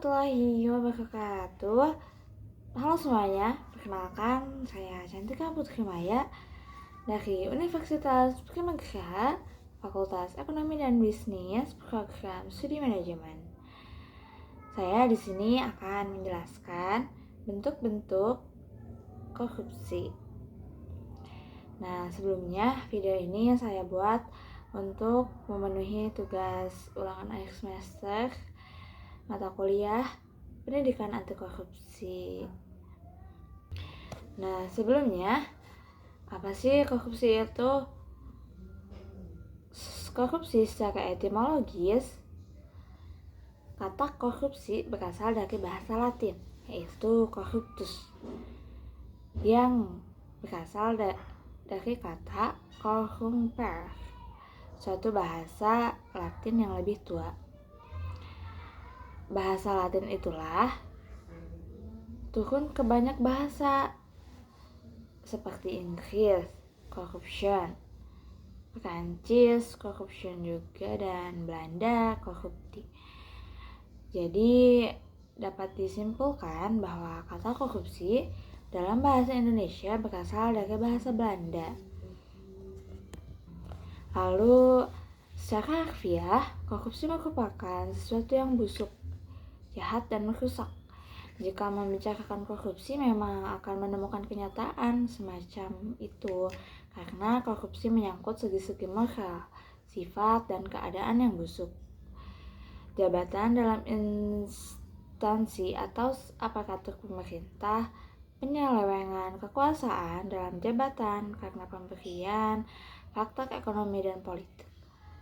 warahmatullahi wabarakatuh. Halo semuanya, perkenalkan saya Cantika Putri Maya dari Universitas Brimegara, Fakultas Ekonomi dan Bisnis, Program Studi Manajemen. Saya di sini akan menjelaskan bentuk-bentuk korupsi. Nah, sebelumnya video ini saya buat untuk memenuhi tugas ulangan akhir semester mata kuliah pendidikan anti korupsi. Nah, sebelumnya apa sih korupsi itu? Korupsi secara etimologis, kata korupsi berasal dari bahasa Latin, yaitu corruptus, yang berasal dari kata corrumper, suatu bahasa Latin yang lebih tua. Bahasa Latin itulah turun ke banyak bahasa seperti Inggris, corruption, Perancis, corruption juga, dan Belanda, corruptie. Jadi dapat disimpulkan bahwa kata korupsi dalam bahasa Indonesia berasal dari bahasa Belanda. Lalu secara harfiah, korupsi merupakan sesuatu yang busuk, jahat, dan merusak. Jika membicarakan korupsi memang akan menemukan kenyataan semacam itu, karena korupsi menyangkut segi-segi moral, sifat, dan keadaan yang busuk. Jabatan dalam instansi atau aparatur pemerintah, penyelewengan kekuasaan dalam jabatan karena pemberian faktor ekonomi dan politik,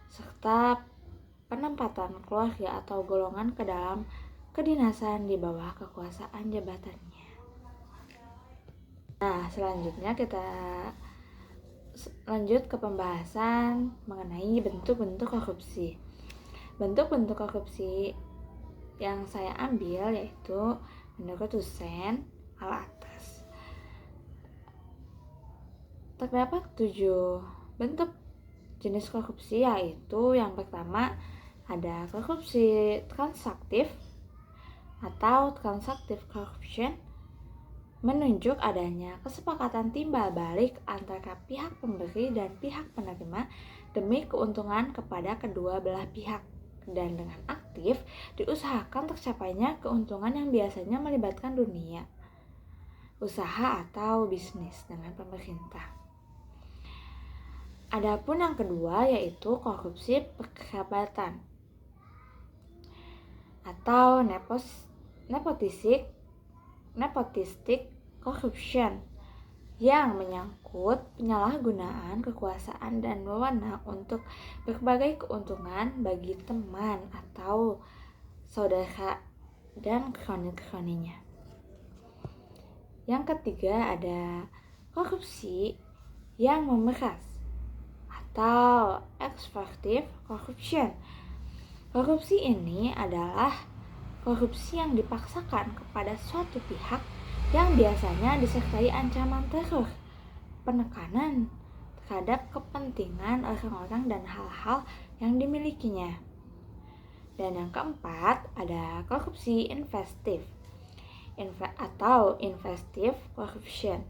serta penempatan keluarga atau golongan ke dalam kedinasan di bawah kekuasaan jabatannya. Nah, selanjutnya kita lanjut ke pembahasan mengenai bentuk-bentuk korupsi. Bentuk-bentuk korupsi yang saya ambil yaitu menurut Hussein al atas. Terdapat 7 bentuk jenis korupsi, yaitu yang pertama ada korupsi transaktif atau transactive corruption, menunjuk adanya kesepakatan timbal balik antara pihak pemberi dan pihak penerima demi keuntungan kepada kedua belah pihak, dan dengan aktif diusahakan tercapainya keuntungan yang biasanya melibatkan dunia usaha atau bisnis dengan pemerintah. Adapun yang kedua yaitu korupsi perkerabatan atau nepotistic corruption, yang menyangkut penyalahgunaan kekuasaan dan wewenang untuk berbagai keuntungan bagi teman atau saudara dan kroni-kroninya. Yang ketiga ada korupsi yang memeras atau extortive corruption. Korupsi ini adalah korupsi yang dipaksakan kepada suatu pihak yang biasanya disertai ancaman teror, penekanan terhadap kepentingan orang-orang dan hal-hal yang dimilikinya. Dan yang keempat ada korupsi investive atau investive corruption.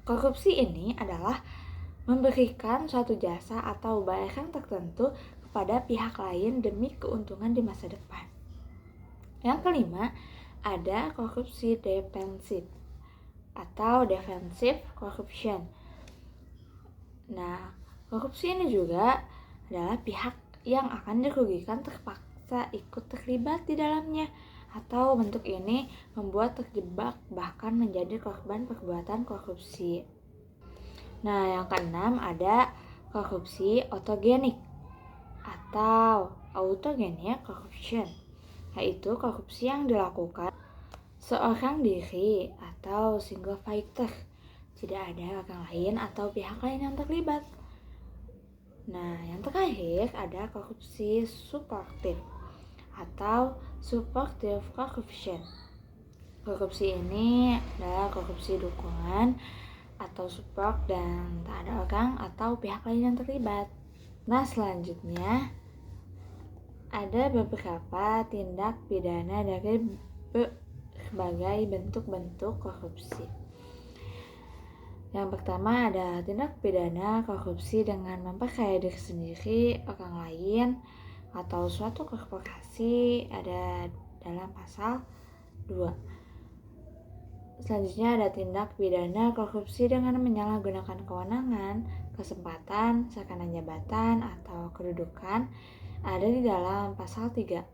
Korupsi ini adalah memberikan suatu jasa atau barang tertentu kepada pihak lain demi keuntungan di masa depan. Yang kelima, ada korupsi defensif atau defensive corruption. Nah, korupsi ini juga adalah pihak yang akan dirugikan terpaksa ikut terlibat di dalamnya, atau bentuk ini membuat terjebak bahkan menjadi korban perbuatan korupsi. Nah, yang keenam ada korupsi autogenik atau autogenic corruption, yaitu korupsi yang dilakukan seorang diri atau single fighter, tidak ada orang lain atau pihak lain yang terlibat. Nah, yang terakhir ada korupsi supportive atau supportive corruption. Korupsi ini adalah korupsi dukungan atau support dan tak ada orang atau pihak lain yang terlibat. Nah, selanjutnya ada beberapa tindak pidana dari berbagai bentuk-bentuk korupsi. Yang pertama ada tindak pidana korupsi dengan memperkaya diri sendiri, orang lain, atau suatu korporasi, ada dalam pasal 2. Selanjutnya ada tindak pidana korupsi dengan menyalahgunakan kewenangan, kesempatan, sarana jabatan, atau kedudukan, ada di dalam pasal 3.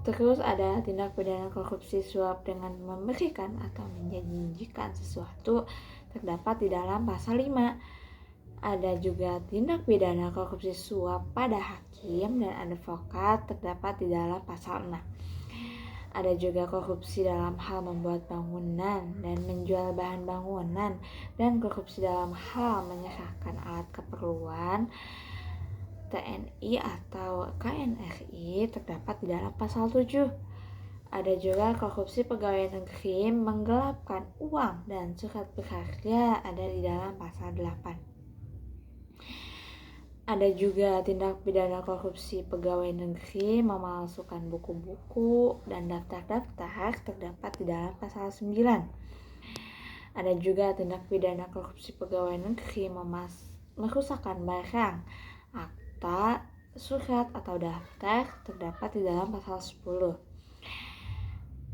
Terus ada tindak pidana korupsi suap dengan memberikan atau menjanjikan sesuatu, terdapat di dalam pasal 5. Ada juga tindak pidana korupsi suap pada hakim dan advokat, terdapat di dalam pasal 6. Ada juga korupsi dalam hal membuat bangunan dan menjual bahan bangunan, dan korupsi dalam hal menyerahkan alat keperluan TNI atau KNRI, terdapat di dalam pasal 7. Ada juga korupsi pegawai negeri menggelapkan uang dan surat berharga, ada di dalam pasal 8. Ada juga tindak pidana korupsi pegawai negeri memalsukan buku-buku dan daftar-daftar, terdapat di dalam pasal 9. Ada juga tindak pidana korupsi pegawai negeri merusakkan barang, akta, surat, atau daftar, terdapat di dalam pasal 10.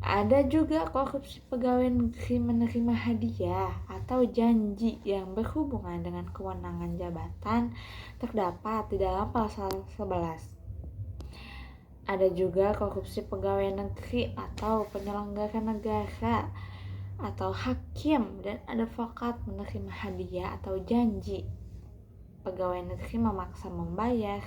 Ada juga korupsi pegawai negeri menerima hadiah atau janji yang berhubungan dengan kewenangan jabatan, terdapat di dalam pasal 11. Ada juga korupsi pegawai negeri atau penyelenggara negara atau hakim dan advokat menerima hadiah atau janji pegawai negeri memaksa membayar,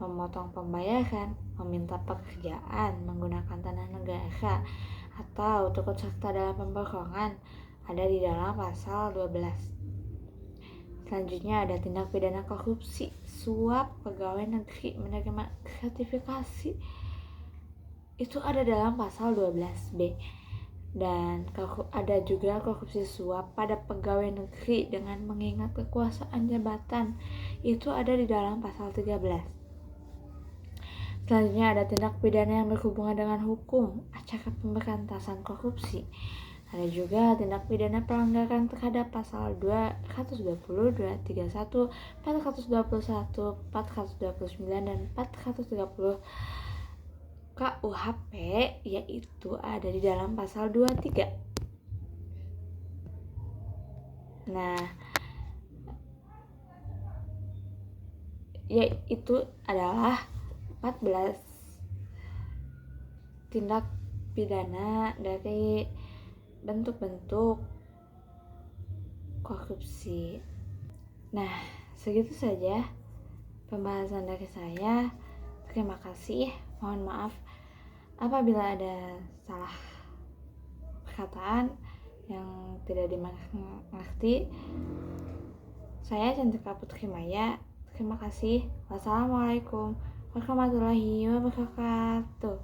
memotong pembayaran, meminta pekerjaan menggunakan tanah negara, atau turut serta dalam pembohongan, ada di dalam pasal 12. Selanjutnya ada tindak pidana korupsi suap pegawai negeri menerima gratifikasi, itu ada dalam pasal 12B. Dan ada juga korupsi suap pada pegawai negeri dengan mengingat kekuasaan jabatan, itu ada di dalam pasal 13. Selanjutnya ada tindak pidana yang berhubungan dengan hukum acara pemberantasan korupsi. Ada juga tindak pidana pelanggaran terhadap pasal 220, 231, 421, 429, dan 430 KUHP, yaitu ada di dalam pasal 23. Nah, yaitu adalah 14 tindak pidana dari bentuk-bentuk korupsi. Nah, segitu saja pembahasan dari saya. Terima kasih. Mohon maaf apabila ada salah perkataan yang tidak dimengerti. Saya Cantika Putri Maya. Terima kasih. Wassalamualaikum warahmatullahi wabarakatuh.